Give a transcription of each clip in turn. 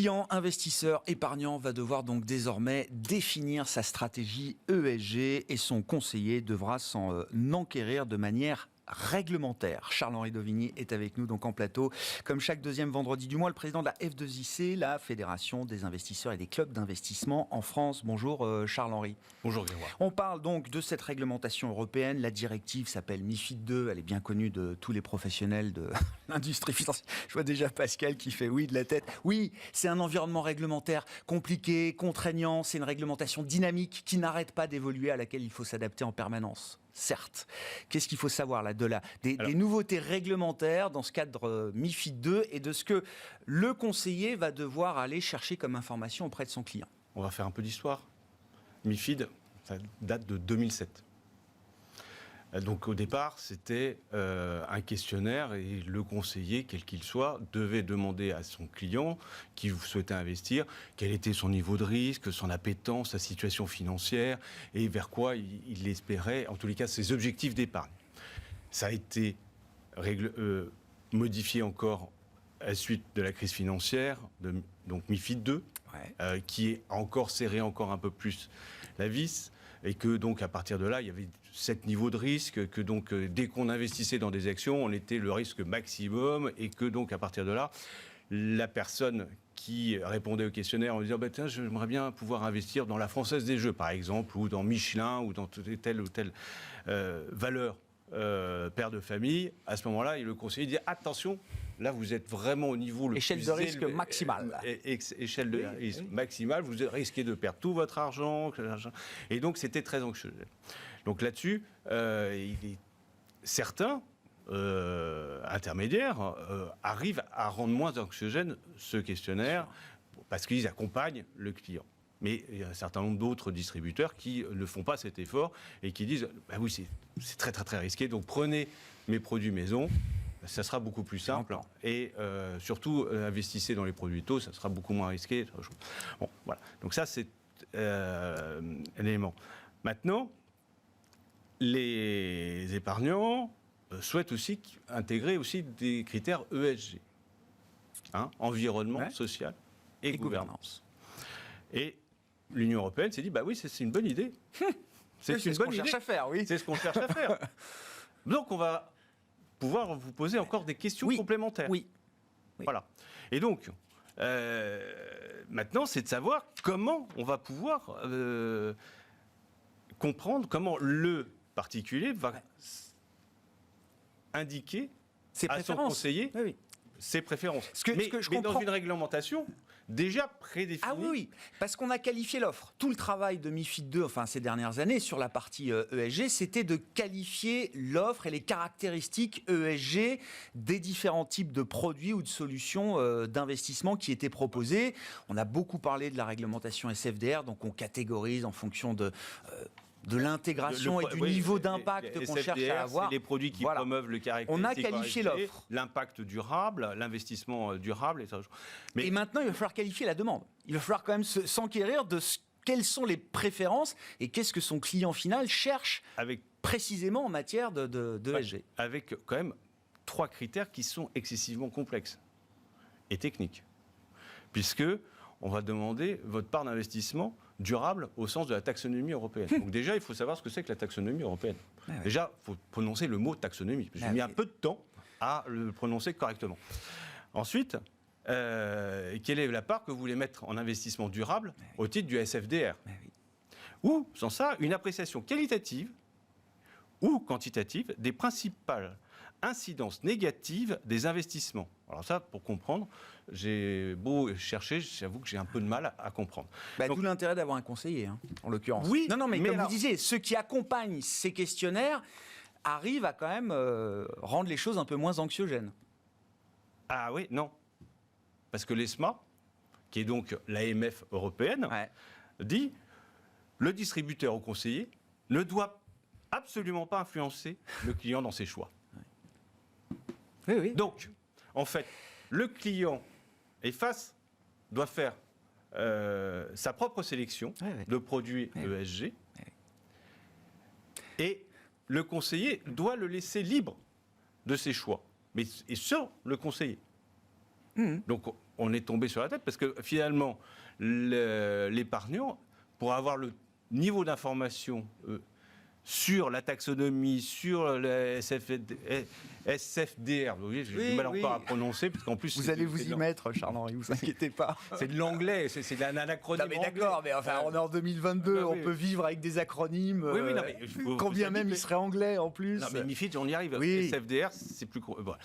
client, investisseur, épargnant va devoir donc désormais définir sa stratégie ESG et son conseiller devra s'en enquérir de manière réglementaire. Charles-Henri Dovigny est avec nous donc en plateau. Comme chaque deuxième vendredi du mois, le président de la F2IC, la Fédération des investisseurs et des clubs d'investissement en France. Bonjour Charles-Henri. Bonjour Grégoire. On parle donc de cette réglementation européenne. La directive s'appelle MiFID II. Elle est bien connue de tous les professionnels de l'industrie financière. Je vois déjà Pascal qui fait oui de la tête. Oui, c'est un environnement réglementaire compliqué, contraignant. C'est une réglementation dynamique qui n'arrête pas d'évoluer, à laquelle il faut s'adapter en permanence. Certes. Qu'est-ce qu'il faut savoir là des nouveautés réglementaires dans ce cadre MiFID II et de ce que le conseiller va devoir aller chercher comme information auprès de son client? On va faire un peu d'histoire. MiFID, ça date de 2007. Donc au départ, c'était un questionnaire et le conseiller, quel qu'il soit, devait demander à son client qui souhaitait investir quel était son niveau de risque, son appétence, sa situation financière et vers quoi il espérait, en tous les cas, ses objectifs d'épargne. Ça a été modifié encore à la suite de la crise financière, donc MiFID II, qui a encore serré encore un peu plus la vis. Et que donc à partir de là, il y avait 7 niveaux de risque, que donc dès qu'on investissait dans des actions, on était le risque maximum, et que donc à partir de là, la personne qui répondait au questionnaire en disant tiens, j'aimerais bien pouvoir investir dans la Française des Jeux, par exemple, ou dans Michelin, ou dans telle ou telle valeur père de famille, à ce moment-là, le conseiller dit attention, là vous êtes vraiment au niveau le échelle plus de risque maximale. Échelle de risque maximale, vous risquez de perdre tout votre argent, et donc c'était très anxiogène. Donc là-dessus, certains intermédiaires arrivent à rendre moins anxiogène ce questionnaire parce qu'ils accompagnent le client. Mais il y a un certain nombre d'autres distributeurs qui ne font pas cet effort et qui disent oui, c'est très très très risqué, donc prenez mes produits maison, ça sera beaucoup plus simple, et surtout investissez dans les produits taux, ça sera beaucoup moins risqué. Bon, voilà. Donc ça, c'est un élément. Maintenant, les épargnants souhaitent aussi intégrer aussi des critères ESG, environnement, social et gouvernance. Et l'Union européenne s'est dit, oui, c'est une bonne idée. C'est ce qu'on cherche à faire, oui. C'est ce qu'on cherche à faire. Donc, on va pouvoir vous poser encore des questions complémentaires. Oui. Voilà. Et donc, maintenant, c'est de savoir comment on va pouvoir comprendre comment le particulier va indiquer à son conseiller ses préférences. Mais dans une réglementation déjà prédéfinie. Ah oui, parce qu'on a qualifié l'offre. Tout le travail de MiFID II, ces dernières années, sur la partie ESG, c'était de qualifier l'offre et les caractéristiques ESG des différents types de produits ou de solutions d'investissement qui étaient proposés. On a beaucoup parlé de la réglementation SFDR, donc on catégorise en fonction de l'intégration et du niveau d'impact qu'on cherche à avoir. C'est les produits qui promeuvent le caractère. On a qualifié l'offre. L'impact durable, l'investissement durable. Et maintenant, il va falloir qualifier la demande. Il va falloir quand même s'enquérir de quelles sont les préférences et qu'est-ce que son client final cherche précisément en matière de ESG. Avec quand même 3 critères qui sont excessivement complexes et techniques. Puisque on va demander votre part d'investissement durable au sens de la taxonomie européenne. Donc déjà, il faut savoir ce que c'est que la taxonomie européenne. Déjà, il faut prononcer le mot taxonomie. J'ai mis un peu de temps à le prononcer correctement. Ensuite, quelle est la part que vous voulez mettre en investissement durable au titre du SFDR? Ou, sans ça, une appréciation qualitative ou quantitative des principales incidences négatives des investissements. Alors ça, pour comprendre, j'ai beau chercher, j'avoue que j'ai un peu de mal à comprendre. D'où l'intérêt d'avoir un conseiller, en l'occurrence. Oui, non, mais comme vous disiez, ceux qui accompagnent ces questionnaires arrivent à quand même rendre les choses un peu moins anxiogènes. Ah oui, non. Parce que l'ESMA, qui est donc l'AMF européenne, dit le distributeur au conseiller ne doit absolument pas influencer le client dans ses choix. Oui. Donc, en fait, le client doit faire sa propre sélection de produits ESG et le conseiller doit le laisser libre de ses choix, mais et sur le conseiller. Donc on est tombé sur la tête parce que finalement, l'épargnant, pour avoir le niveau d'information sur la taxonomie, sur le SFDR, vous voyez, j'ai du mal encore à prononcer, parce qu'en plus... Vous allez vous y mettre, Charles-Henri, vous inquiétez pas. C'est de l'anglais, c'est un anacronyme mais anglais. d'accord, mais enfin, on est en 2022, on peut vivre avec des acronymes, quand bien même ils seraient anglais en plus. Non, mais MiFID, on y arrive. Oui. SFDR, c'est plus court. Bon.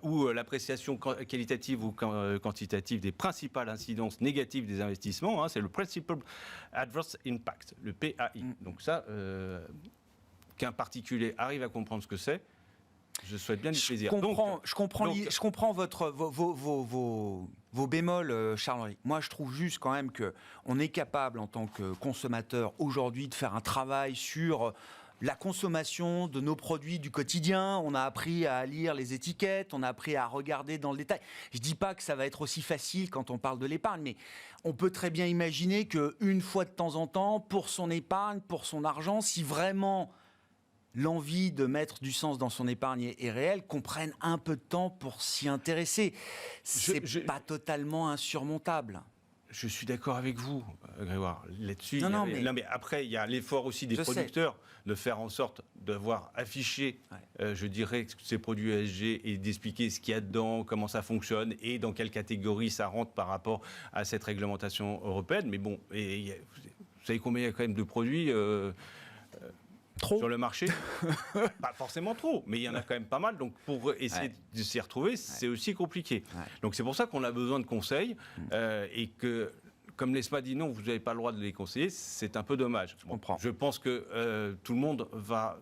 Ou l'appréciation qualitative ou quantitative des principales incidences négatives des investissements, c'est le Principal Adverse Impact, le PAI. Donc ça... qu'un particulier arrive à comprendre ce que c'est, je souhaite bien du plaisir. Je comprends vos bémols, Charles-Henri. Moi, je trouve juste quand même qu'on est capable, en tant que consommateur, aujourd'hui, de faire un travail sur la consommation de nos produits du quotidien. On a appris à lire les étiquettes, on a appris à regarder dans le détail. Je ne dis pas que ça va être aussi facile quand on parle de l'épargne, mais on peut très bien imaginer qu'une fois de temps en temps, pour son épargne, pour son argent, si vraiment l'envie de mettre du sens dans son épargne est réelle, qu'on prenne un peu de temps pour s'y intéresser. C'est pas totalement insurmontable. Je suis d'accord avec vous, Grégoire, là-dessus. Mais après, il y a l'effort aussi des producteurs de faire en sorte d'avoir affiché, je dirais, ces produits ESG et d'expliquer ce qu'il y a dedans, comment ça fonctionne et dans quelle catégorie ça rentre par rapport à cette réglementation européenne. Mais bon, vous savez combien il y a quand même de produits trop sur le marché? Pas forcément trop, mais il y en a quand même pas mal. Donc pour essayer de s'y retrouver, c'est aussi compliqué. Donc c'est pour ça qu'on a besoin de conseils et que, comme l'ESMA dit non, vous n'avez pas le droit de les conseiller, c'est un peu dommage. Je pense que tout le monde va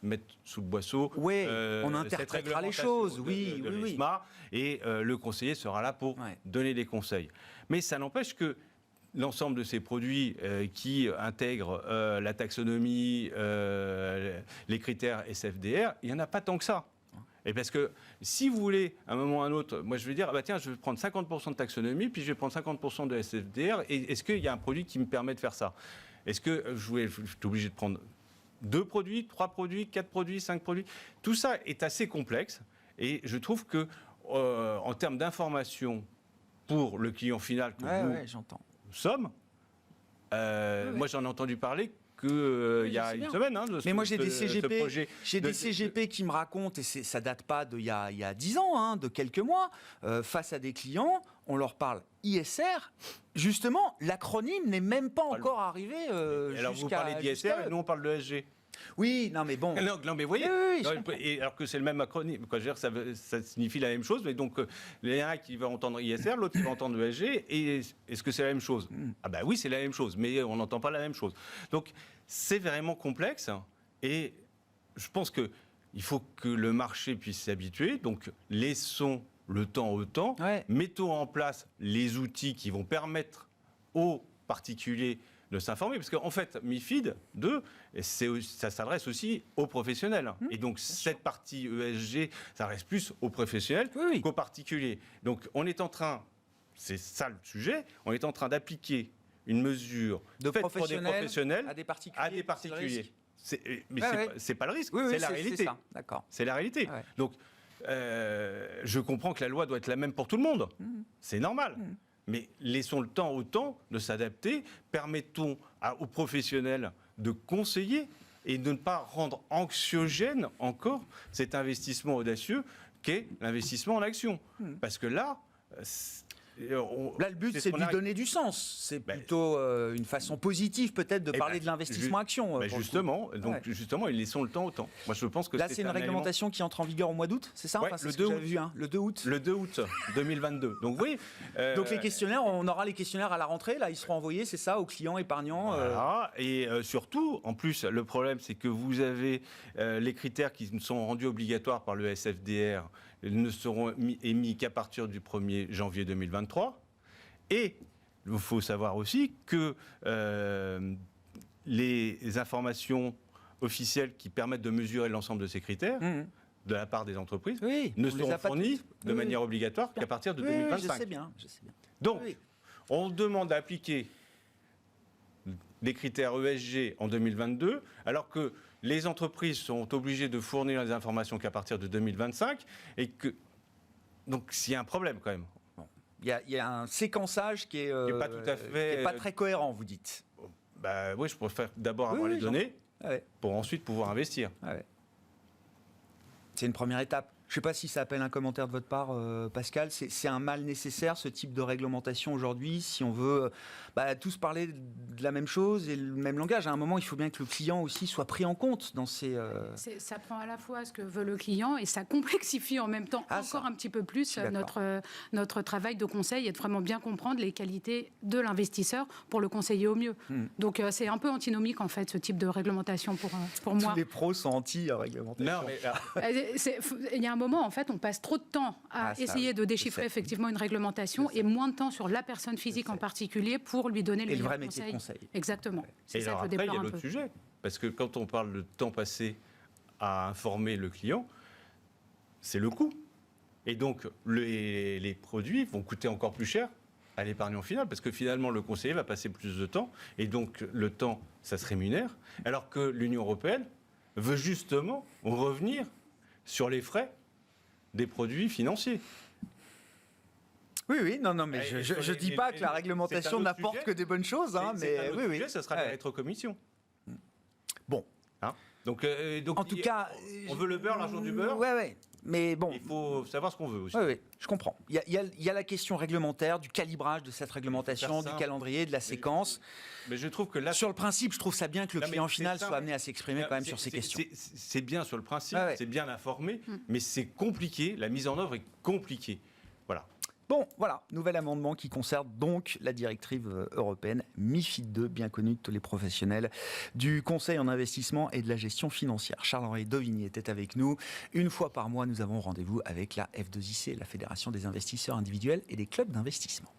mettre sous le boisseau on interprétera les choses, de l'ESMA, et le conseiller sera là pour donner des conseils. Mais ça n'empêche que l'ensemble de ces produits qui intègrent la taxonomie, les critères SFDR, il n'y en a pas tant que ça. Et parce que si vous voulez, à un moment ou à un autre, moi je vais dire, tiens, je vais prendre 50% de taxonomie, puis je vais prendre 50% de SFDR, et est-ce qu'il y a un produit qui me permet de faire ça? Est-ce que je suis obligé de prendre 2 produits, 3 produits, 4 produits, 5 produits? Tout ça est assez complexe, et je trouve que en termes d'information pour le client final que j'entends. sommes. Moi, j'en ai entendu parler qu'il y a une semaine. Mais moi, j'ai des CGP qui me racontent, et ça date pas d'il y a 10 ans, de quelques mois, face à des clients, on leur parle ISR. Justement, l'acronyme n'est même pas encore arrivé jusqu'à... Alors, vous parlez d'ISR et nous, on parle de ESG. Oui, non mais bon. Non mais vous voyez, alors que c'est le même acronyme, quoi, je veux dire, ça signifie la même chose, mais donc il y en a qui va entendre ISR, l'autre qui va entendre ESG, et est-ce que c'est la même chose? Ah bah oui, c'est la même chose, mais on n'entend pas la même chose. Donc c'est vraiment complexe, et je pense qu'il faut que le marché puisse s'habituer, donc laissons le temps au temps, mettons en place les outils qui vont permettre aux particuliers de s'informer, parce qu'en fait, MiFID 2, ça s'adresse aussi aux professionnels. Et donc, cette partie ESG s'adresse plus aux professionnels qu'aux particuliers. Donc, on est en train, c'est ça le sujet, on est en train d'appliquer une mesure faite pour des professionnels à des particuliers. Mais c'est pas le risque, c'est la réalité. C'est la réalité. Donc, je comprends que la loi doit être la même pour tout le monde. C'est normal. Mais laissons le temps au temps de s'adapter, permettons aux professionnels de conseiller et de ne pas rendre anxiogène encore cet investissement audacieux qu'est l'investissement en action. Parce que là... le but, c'est de lui donner du sens. C'est plutôt une façon positive, peut-être, de parler de l'investissement action. Justement, ils laissons le temps au temps. Moi, je pense que là, c'est une réglementation qui entre en vigueur au mois d'août, c'est ça? Le 2 août. Le 2 août. Le 2 août 2022. Donc, oui. Donc, les questionnaires, on aura les questionnaires à la rentrée. Là, ils seront envoyés, c'est ça, aux clients épargnants. Voilà. Et surtout, en plus, le problème, c'est que vous avez les critères qui sont rendus obligatoires par le SFDR ne seront émis qu'à partir du 1er janvier 2023. Et il faut savoir aussi que les informations officielles qui permettent de mesurer l'ensemble de ces critères, de la part des entreprises, ne seront fournies de manière obligatoire qu'à partir de 2025. Je sais bien. Donc, on demande d'appliquer des critères ESG en 2022, alors que les entreprises sont obligées de fournir les informations qu'à partir de 2025, et que Donc, s'il y a un problème quand même. Il y a un séquençage qui est pas tout à fait, qui est pas très cohérent, vous dites. Bah oui, je préfère d'abord avoir les données pour ensuite pouvoir investir. C'est une première étape. Je ne sais pas si ça appelle un commentaire de votre part, Pascal. C'est un mal nécessaire, ce type de réglementation aujourd'hui, si on veut tous parler de la même chose et le même langage. À un moment, il faut bien que le client aussi soit pris en compte dans ces... Ça prend à la fois ce que veut le client et ça complexifie en même temps encore un petit peu plus notre travail de conseil et de vraiment bien comprendre les qualités de l'investisseur pour le conseiller au mieux. Donc c'est un peu antinomique en fait, ce type de réglementation pour moi. Tous les pros sont anti-réglementation. Non, mais... Il y a un moment, en fait, on passe trop de temps à essayer de déchiffrer effectivement une réglementation et moins de temps sur la personne physique en particulier pour lui donner les meilleurs conseils. Et le vrai métier de conseil. Exactement. C'est ça que je après, il y a déplore un l'autre peu. sujet. Parce que quand on parle de temps passé à informer le client, c'est le coût. Et donc, les produits vont coûter encore plus cher à l'épargnant final, parce que finalement, le conseiller va passer plus de temps, et donc le temps, ça se rémunère, alors que l'Union européenne veut justement revenir sur les frais des produits financiers. Oui, non, mais je ne dis pas que la réglementation n'apporte que des bonnes choses, mais oui. Ça sera la rétrocommission. Bon. Donc, en tout cas, on veut le beurre, l'argent du beurre. Ouais. Mais bon. Il faut savoir ce qu'on veut aussi. Oui, je comprends. Il y a la question réglementaire, du calibrage de cette réglementation, du calendrier, de la séquence. Mais je trouve que là, sur le principe, je trouve ça bien que le client final soit amené à s'exprimer quand même sur ces questions. C'est bien sur le principe, c'est bien informé, mais c'est compliqué. La mise en œuvre est compliquée. Voilà. Bon, voilà, nouvel amendement qui concerne donc la directive européenne MiFID 2, bien connue de tous les professionnels du conseil en investissement et de la gestion financière. Charles-Henri Dauvigny était avec nous. Une fois par mois, nous avons rendez-vous avec la F2IC, la Fédération des investisseurs individuels et des clubs d'investissement.